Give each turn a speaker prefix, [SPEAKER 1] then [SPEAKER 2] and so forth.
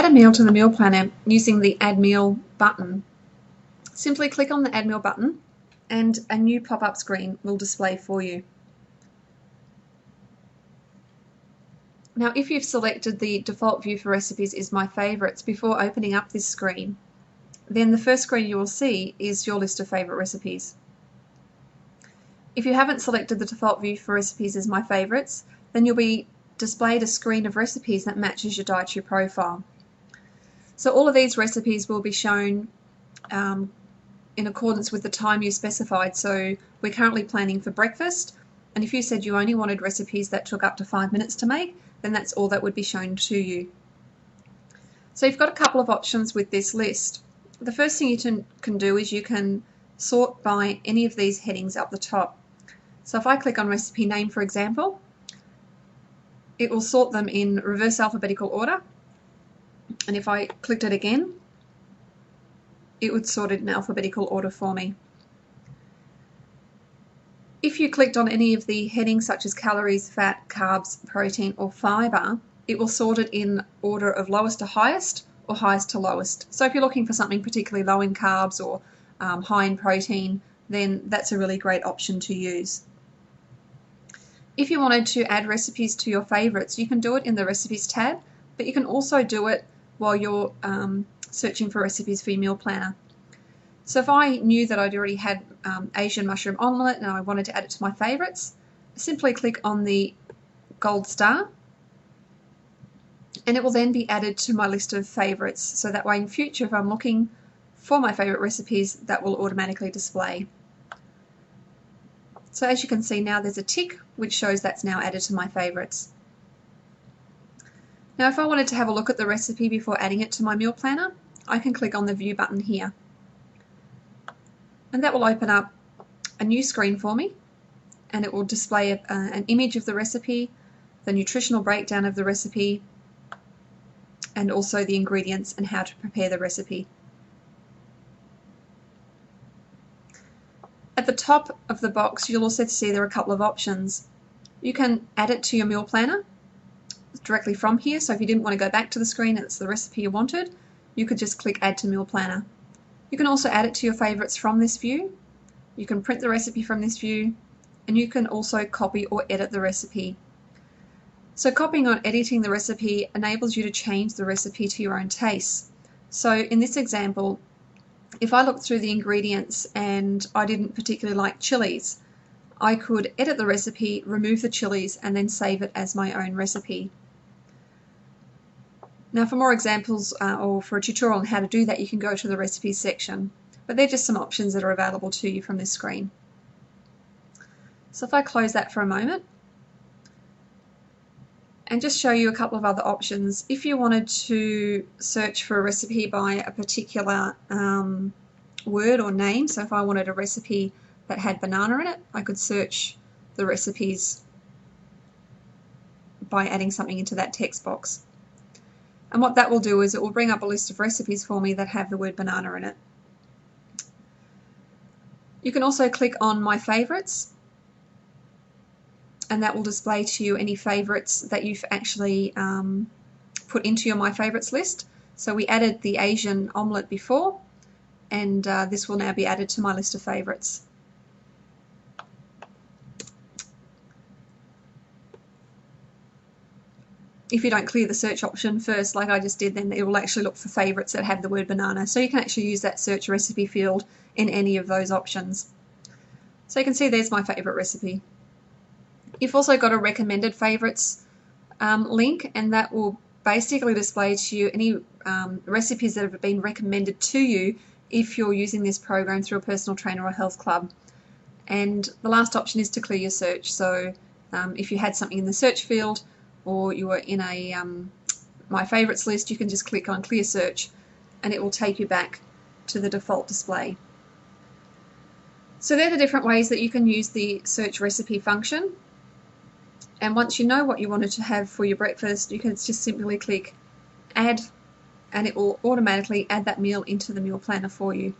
[SPEAKER 1] a meal to the meal planner using the Add Meal button, simply click on the Add Meal button and a new pop-up screen will display for you. Now, if you've selected the default view for recipes is My Favourites before opening up this screen, then the first screen you will see is your list of favourite recipes. If you haven't selected the default view for recipes as My Favourites, then you'll be displayed a screen of recipes that matches your dietary profile. So all of these recipes will be shown in accordance with the time you specified. So we're currently planning for breakfast, and if you said you only wanted recipes that took up to 5 minutes to make, then that's all that would be shown to you. So you've got a couple of options with this list. The first thing you can do is you can sort by any of these headings up the top. So if I click on recipe name, for example, it will sort them in reverse alphabetical order, and if I clicked it again, it would sort it in alphabetical order for me. If you clicked on any of the headings such as calories, fat, carbs, protein or fibre, it will sort it in order of lowest to highest or highest to lowest. So if you're looking for something particularly low in carbs or high in protein, then that's a really great option to use. If you wanted to add recipes to your favourites, you can do it in the Recipes tab, but you can also do it while you're searching for recipes for your meal planner. So if I knew that I'd already had Asian mushroom omelette and I wanted to add it to my favourites, simply click on the gold star and it will then be added to my list of favourites. So that way in future, if I'm looking for my favourite recipes, that will automatically display. So as you can see now, there's a tick which shows that's now added to my favourites. Now if I wanted to have a look at the recipe before adding it to my meal planner, I can click on the View button here. And that will open up a new screen for me, and it will display an image of the recipe, the nutritional breakdown of the recipe, and also the ingredients and how to prepare the recipe. At the top of the box, you'll also see there are a couple of options. You can add it to your meal planner directly from here, so if you didn't want to go back to the screen and it's the recipe you wanted, you could just click Add to Meal Planner. You can also add it to your favourites from this view. You can print the recipe from this view, and you can also copy or edit the recipe. So copying or editing the recipe enables you to change the recipe to your own taste. So in this example, if I looked through the ingredients and I didn't particularly like chilies, I could edit the recipe, remove the chilies, and then save it as my own recipe. Now for more examples or for a tutorial on how to do that, you can go to the recipes section, but they're just some options that are available to you from this screen. So if I close that for a moment and just show you a couple of other options, if you wanted to search for a recipe by a particular word or name, so if I wanted a recipe that had banana in it, I could search the recipes by adding something into that text box. And what that will do is it will bring up a list of recipes for me that have the word banana in it. You can also click on My Favourites, and that will display to you any favourites that you've actually put into your My Favourites list. So we added the Asian omelette before, and this will now be added to my list of favourites. If you don't clear the search option first, like I just did, then it will actually look for favourites that have the word banana. So you can actually use that search recipe field in any of those options. So you can see there's my favourite recipe. You've also got a recommended favourites link, and that will basically display to you any recipes that have been recommended to you if you're using this program through a personal trainer or health club. And the last option is to clear your search. So if you had something in the search field, or you were in a My Favourites list, you can just click on Clear Search and it will take you back to the default display. So they're the different ways that you can use the search recipe function. And once you know what you wanted to have for your breakfast, you can just simply click Add, and it will automatically add that meal into the meal planner for you.